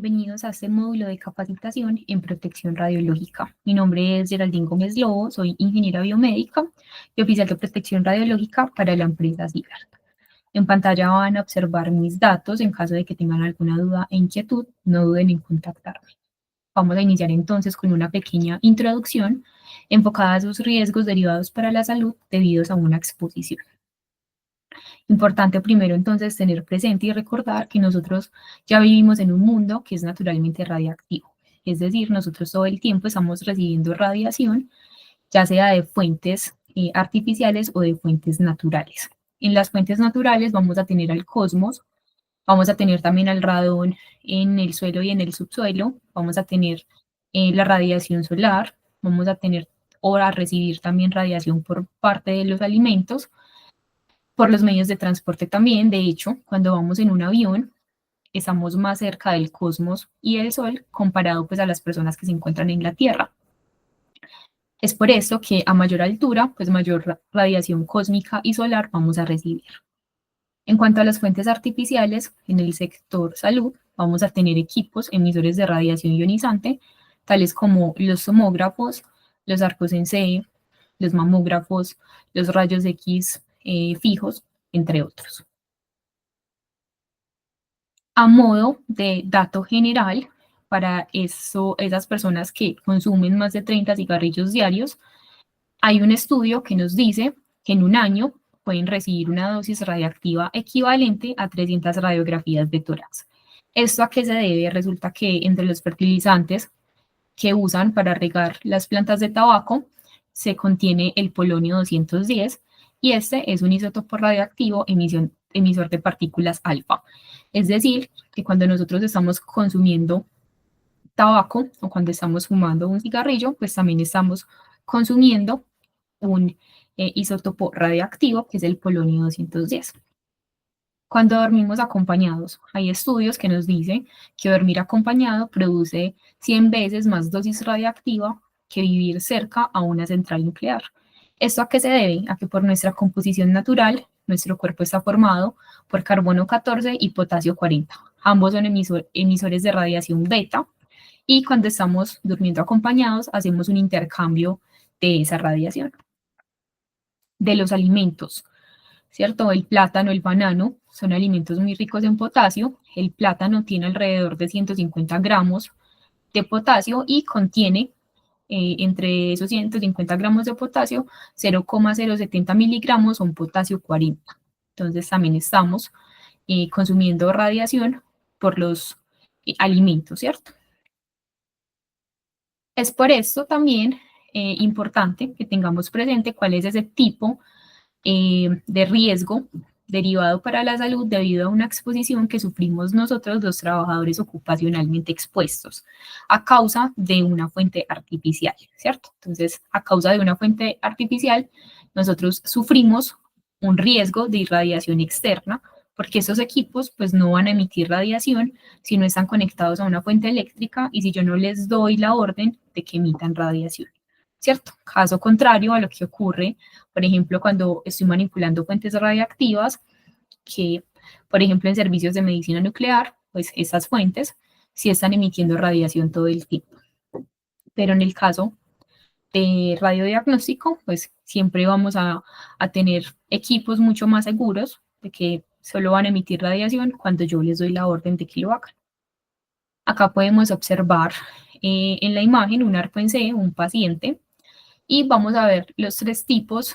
Bienvenidos a este módulo de capacitación en protección radiológica. Mi nombre es Geraldine Gómez Lobo, soy ingeniera biomédica y oficial de protección radiológica para la empresa Sigar. En pantalla van a observar mis datos. En caso de que tengan alguna duda e inquietud, no duden en contactarme. Vamos a iniciar entonces con una pequeña introducción enfocada a sus riesgos derivados para la salud debidos a una exposición. Importante primero entonces tener presente y recordar que nosotros ya vivimos en un mundo que es naturalmente radiactivo. Es decir, nosotros todo el tiempo estamos recibiendo radiación, ya sea de fuentes artificiales o de fuentes naturales. En las fuentes naturales vamos a tener al cosmos, vamos a tener también al radón en el suelo y en el subsuelo, vamos a tener la radiación solar, vamos a tener o a recibir también radiación por parte de los alimentos, por los medios de transporte también. De hecho, cuando vamos en un avión, estamos más cerca del cosmos y del Sol comparado pues a las personas que se encuentran en la Tierra. Es por eso que a mayor altura, pues mayor radiación cósmica y solar vamos a recibir. En cuanto a las fuentes artificiales, en el sector salud vamos a tener equipos emisores de radiación ionizante, tales como los tomógrafos, los arcos en C, los mamógrafos, los rayos X fijos, entre otros. A modo de dato general, para esas personas que consumen más de 30 cigarrillos diarios, hay un estudio que nos dice que en un año pueden recibir una dosis radiactiva equivalente a 300 radiografías de tórax. ¿Esto a qué se debe? Resulta que entre los fertilizantes que usan para regar las plantas de tabaco se contiene el polonio 210 y este es un isótopo radioactivo emisor de partículas alfa. Es decir, que cuando nosotros estamos consumiendo tabaco o cuando estamos fumando un cigarrillo, pues también estamos consumiendo un isótopo radioactivo que es el polonio 210. Cuando dormimos acompañados, hay estudios que nos dicen que dormir acompañado produce 100 veces más dosis radiactiva que vivir cerca a una central nuclear. ¿Esto a qué se debe? A que por nuestra composición natural, nuestro cuerpo está formado por carbono 14 y potasio 40. Ambos son emisores de radiación beta y cuando estamos durmiendo acompañados hacemos un intercambio de esa radiación. De los alimentos, ¿cierto? El plátano, el banano son alimentos muy ricos en potasio. El plátano tiene alrededor de 150 gramos de potasio y contiene entre esos 150 gramos de potasio, 0,070 miligramos son potasio 40. Entonces también estamos consumiendo radiación por los alimentos, ¿cierto? Es por esto también importante que tengamos presente cuál es ese tipo de riesgo derivado para la salud debido a una exposición que sufrimos nosotros los trabajadores ocupacionalmente expuestos a causa de una fuente artificial, ¿cierto? Entonces, a causa de una fuente artificial, nosotros sufrimos un riesgo de irradiación externa porque esos equipos pues no van a emitir radiación si no están conectados a una fuente eléctrica y si yo no les doy la orden de que emitan radiación, ¿cierto? Caso contrario a lo que ocurre, por ejemplo, cuando estoy manipulando fuentes radiactivas, que, por ejemplo, en servicios de medicina nuclear, pues esas fuentes sí están emitiendo radiación todo el tiempo. Pero en el caso de radiodiagnóstico, pues siempre vamos a tener equipos mucho más seguros de que solo van a emitir radiación cuando yo les doy la orden de que lo hagan. Acá podemos observar en la imagen un arco en C, un paciente, y vamos a ver los tres tipos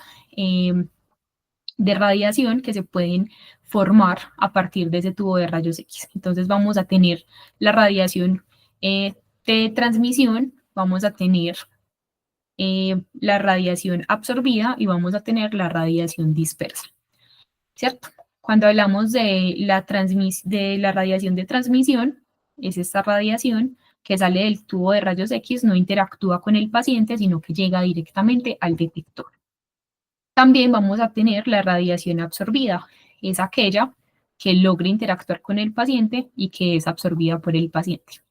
de radiación que se pueden formar a partir de ese tubo de rayos X. Entonces vamos a tener la radiación de transmisión, vamos a tener la radiación absorbida y vamos a tener la radiación dispersa, ¿cierto? Cuando hablamos de la radiación de transmisión, es esta radiación que sale del tubo de rayos X, no interactúa con el paciente, sino que llega directamente al detector. También vamos a tener la radiación absorbida, es aquella que logra interactuar con el paciente y que es absorbida por el paciente.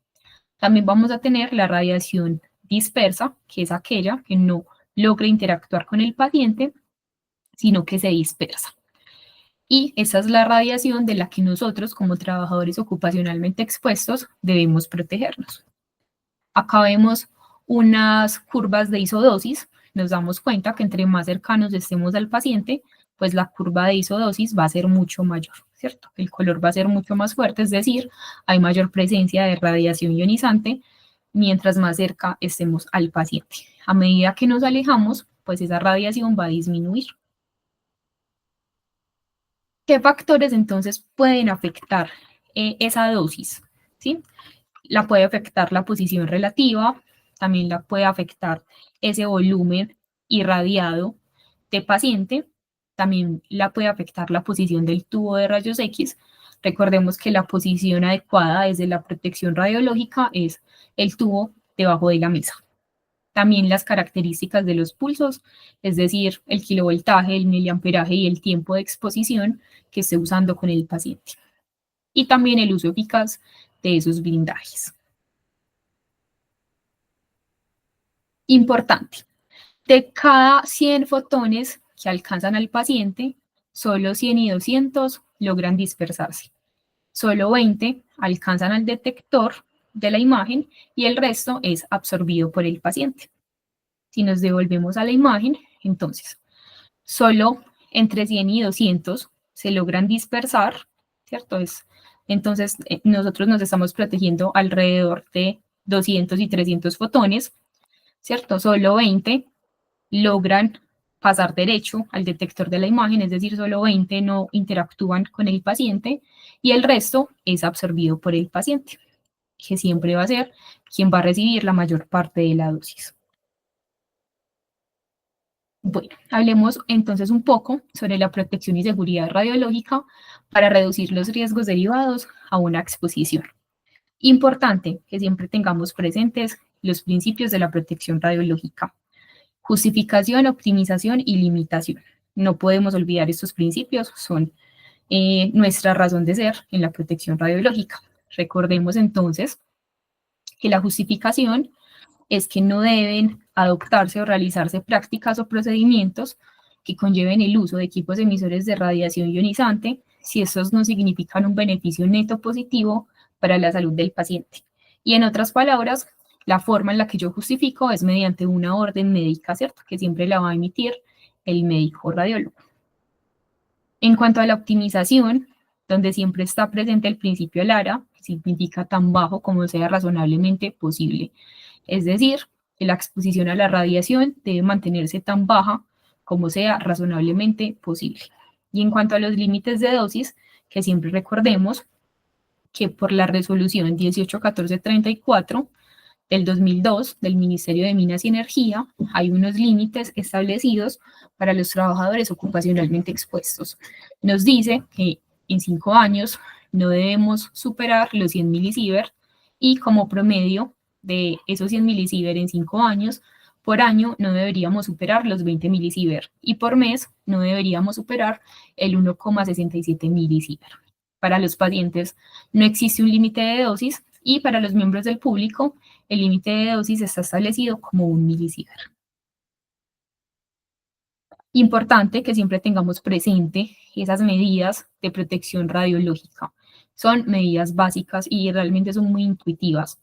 También vamos a tener la radiación dispersa, que es aquella que no logra interactuar con el paciente, sino que se dispersa. Y esa es la radiación de la que nosotros, como trabajadores ocupacionalmente expuestos, debemos protegernos. Acá vemos unas curvas de isodosis. Nos damos cuenta que entre más cercanos estemos al paciente, pues la curva de isodosis va a ser mucho mayor, ¿cierto? El color va a ser mucho más fuerte, es decir, hay mayor presencia de radiación ionizante mientras más cerca estemos al paciente. A medida que nos alejamos, pues esa radiación va a disminuir. ¿Qué factores entonces pueden afectar esa dosis? ¿Sí? La puede afectar la posición relativa, también la puede afectar ese volumen irradiado de paciente, también la puede afectar la posición del tubo de rayos X. Recordemos que la posición adecuada desde la protección radiológica es el tubo debajo de la mesa. También las características de los pulsos, es decir, el kilovoltaje, el miliamperaje y el tiempo de exposición que esté usando con el paciente. Y también el uso eficaz de esos blindajes. Importante, de cada 100 fotones que alcanzan al paciente, solo 100 y 200 logran dispersarse. Solo 20 alcanzan al detector de la imagen y el resto es absorbido por el paciente. Si nos devolvemos a la imagen, entonces, solo entre 100 y 200 se logran dispersar, ¿cierto? Entonces, nosotros nos estamos protegiendo alrededor de 200 y 300 fotones, ¿cierto? Solo 20 logran pasar derecho al detector de la imagen, es decir, solo 20 no interactúan con el paciente y el resto es absorbido por el paciente, que siempre va a ser quien va a recibir la mayor parte de la dosis. Bueno, hablemos entonces un poco sobre la protección y seguridad radiológica para reducir los riesgos derivados a una exposición. Importante que siempre tengamos presentes los principios de la protección radiológica. Justificación, optimización y limitación. No podemos olvidar estos principios, son nuestra razón de ser en la protección radiológica. Recordemos entonces que la justificación es que no deben adoptarse o realizarse prácticas o procedimientos que conlleven el uso de equipos emisores de radiación ionizante si estos no significan un beneficio neto positivo para la salud del paciente. Y en otras palabras, la forma en la que yo justifico es mediante una orden médica, ¿cierto? Que siempre la va a emitir el médico radiólogo. En cuanto a la optimización, donde siempre está presente el principio LARA, que significa tan bajo como sea razonablemente posible. Es decir, que la exposición a la radiación debe mantenerse tan baja como sea razonablemente posible. Y en cuanto a los límites de dosis, que siempre recordemos que por la resolución 181434 del 2002 del Ministerio de Minas y Energía, hay unos límites establecidos para los trabajadores ocupacionalmente expuestos. Nos dice que en 5 años no debemos superar los 100 milisievert y como promedio de esos 100 milisievert en 5 años, por año no deberíamos superar los 20 milisievert y por mes no deberíamos superar el 1,67 milisievert. Para los pacientes no existe un límite de dosis y para los miembros del público el límite de dosis está establecido como 1 milisievert. Importante que siempre tengamos presente esas medidas de protección radiológica. Son medidas básicas y realmente son muy intuitivas.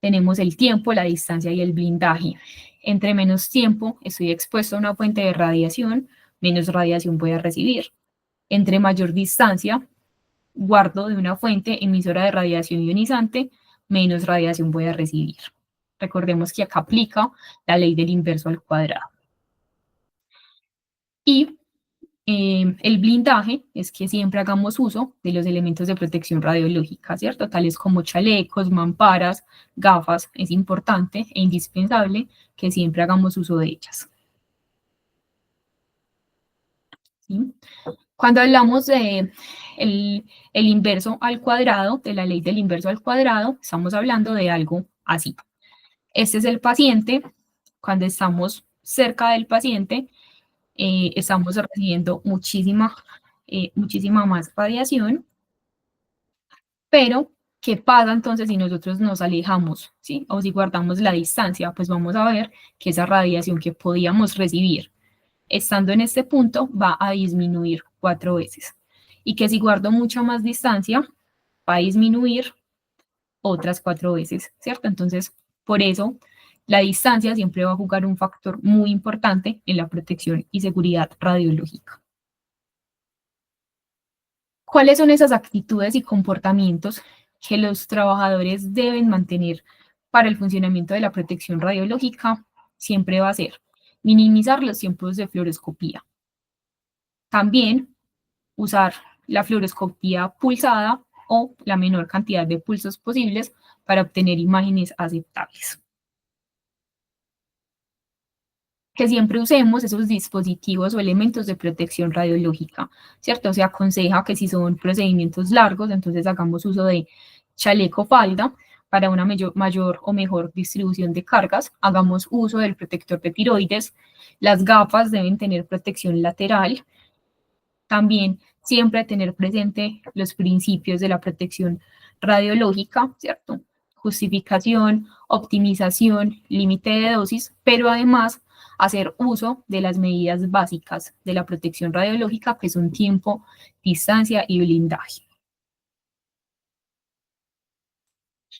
Tenemos el tiempo, la distancia y el blindaje. Entre menos tiempo estoy expuesto a una fuente de radiación, menos radiación voy a recibir. Entre mayor distancia guardo de una fuente emisora de radiación ionizante, menos radiación voy a recibir. Recordemos que acá aplica la ley del inverso al cuadrado. Y el blindaje es que siempre hagamos uso de los elementos de protección radiológica, ¿cierto? Tales como chalecos, mamparas, gafas. Es importante e indispensable que siempre hagamos uso de ellas. ¿Sí? Cuando hablamos de el inverso al cuadrado, de la ley del inverso al cuadrado, estamos hablando de algo así. Este es el paciente. Cuando estamos cerca del paciente, estamos recibiendo muchísima más radiación, pero ¿qué pasa entonces si nosotros nos alejamos, ¿sí? O si guardamos la distancia? Pues vamos a ver que esa radiación que podíamos recibir estando en este punto va a disminuir 4 veces. y que si guardo mucha más distancia, va a disminuir otras 4 veces, ¿cierto? Entonces, por eso, la distancia siempre va a jugar un factor muy importante en la protección y seguridad radiológica. ¿Cuáles son esas actitudes y comportamientos que los trabajadores deben mantener para el funcionamiento de la protección radiológica? Siempre va a ser minimizar los tiempos de fluoroscopía. También usar la fluoroscopía pulsada o la menor cantidad de pulsos posibles para obtener imágenes aceptables. Que siempre usemos esos dispositivos o elementos de protección radiológica, ¿cierto? Se aconseja que si son procedimientos largos, entonces hagamos uso de chaleco falda para una mayor o mejor distribución de cargas, hagamos uso del protector de tiroides, las gafas deben tener protección lateral, también siempre tener presente los principios de la protección radiológica, ¿cierto? Justificación, optimización, límite de dosis, pero además hacer uso de las medidas básicas de la protección radiológica, que son tiempo, distancia y blindaje.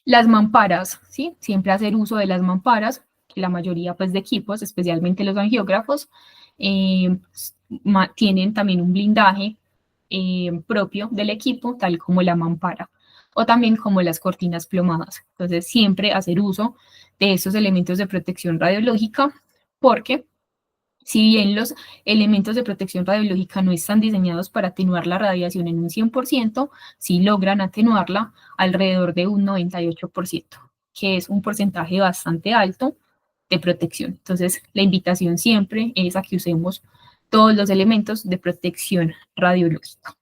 Las mamparas, ¿sí? Siempre hacer uso de las mamparas, que la mayoría pues, de equipos, especialmente los angiógrafos, eh, tienen también un blindaje propio del equipo, tal como la mampara, o también como las cortinas plomadas. Entonces, siempre hacer uso de estos elementos de protección radiológica, porque si bien los elementos de protección radiológica no están diseñados para atenuar la radiación en un 100%, sí logran atenuarla alrededor de un 98%, que es un porcentaje bastante alto de protección. Entonces, la invitación siempre es a que usemos todos los elementos de protección radiológica.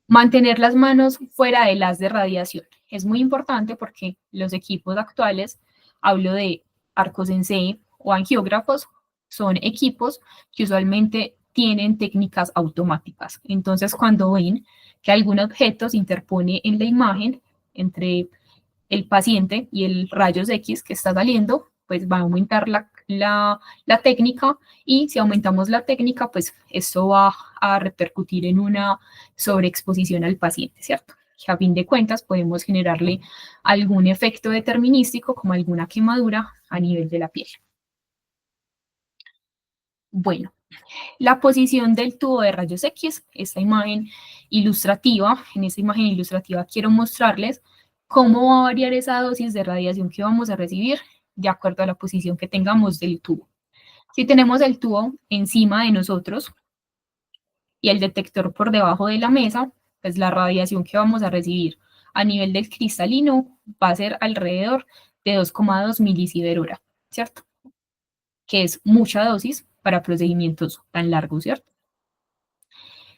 Mantener las manos fuera del haz de radiación. Es muy importante porque los equipos actuales, hablo de arcos en C o angiógrafos, son equipos que usualmente tienen técnicas automáticas. Entonces, cuando ven que algún objeto se interpone en la imagen entre el paciente y el rayos X que está saliendo, pues va a aumentar la técnica y si aumentamos la técnica, pues esto va a repercutir en una sobreexposición al paciente, ¿cierto? Que a fin de cuentas podemos generarle algún efecto determinístico como alguna quemadura a nivel de la piel. Bueno, la posición del tubo de rayos X, esta imagen ilustrativa, en esta imagen ilustrativa quiero mostrarles cómo va a variar esa dosis de radiación que vamos a recibir de acuerdo a la posición que tengamos del tubo. Si tenemos el tubo encima de nosotros y el detector por debajo de la mesa, pues la radiación que vamos a recibir a nivel del cristalino va a ser alrededor de 2,2 milisievert, ¿cierto? Que es mucha dosis para procedimientos tan largos, ¿cierto?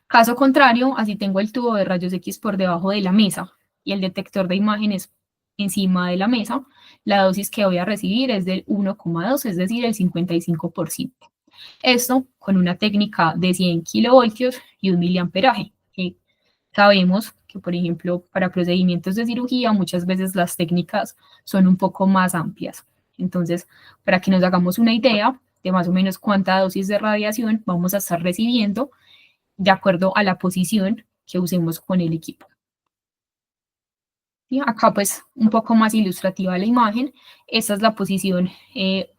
Caso contrario, así tengo el tubo de rayos X por debajo de la mesa y el detector de imágenes encima de la mesa, la dosis que voy a recibir es del 1,2, es decir, el 55%. Esto con una técnica de 100 kilovoltios y 1 miliamperaje, que sabemos que, por ejemplo, para procedimientos de cirugía muchas veces las técnicas son un poco más amplias. Entonces, para que nos hagamos una idea de más o menos cuánta dosis de radiación vamos a estar recibiendo, de acuerdo a la posición que usemos con el equipo. ¿Sí? Acá pues un poco más ilustrativa la imagen. Esta es la posición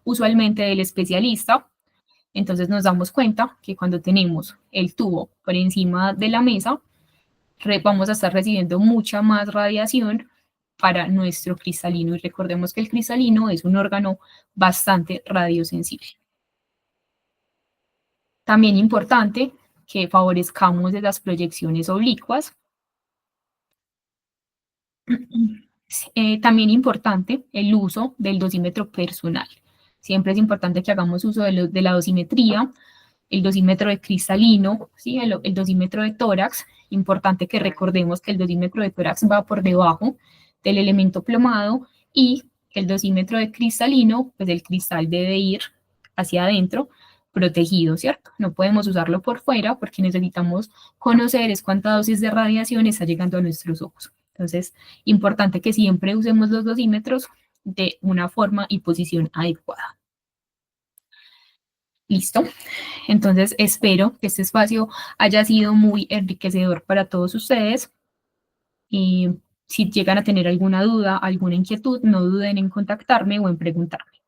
usualmente del especialista. Entonces nos damos cuenta que cuando tenemos el tubo por encima de la mesa, vamos a estar recibiendo mucha más radiación para nuestro cristalino. Y recordemos que el cristalino es un órgano bastante radiosensible. También importante que favorezcamos de las proyecciones oblicuas. También importante el uso del dosímetro personal. Siempre es importante que hagamos uso de la dosimetría, el dosímetro de cristalino, ¿sí? El dosímetro de tórax. Importante que recordemos que el dosímetro de tórax va por debajo del elemento plomado y el dosímetro de cristalino, pues el cristal debe ir hacia adentro, protegido, ¿cierto? No podemos usarlo por fuera porque necesitamos conocer es cuánta dosis de radiación está llegando a nuestros ojos. Entonces, importante que siempre usemos los dosímetros de una forma y posición adecuada. Listo. Entonces, espero que este espacio haya sido muy enriquecedor para todos ustedes. Y si llegan a tener alguna duda, alguna inquietud, no duden en contactarme o en preguntarme.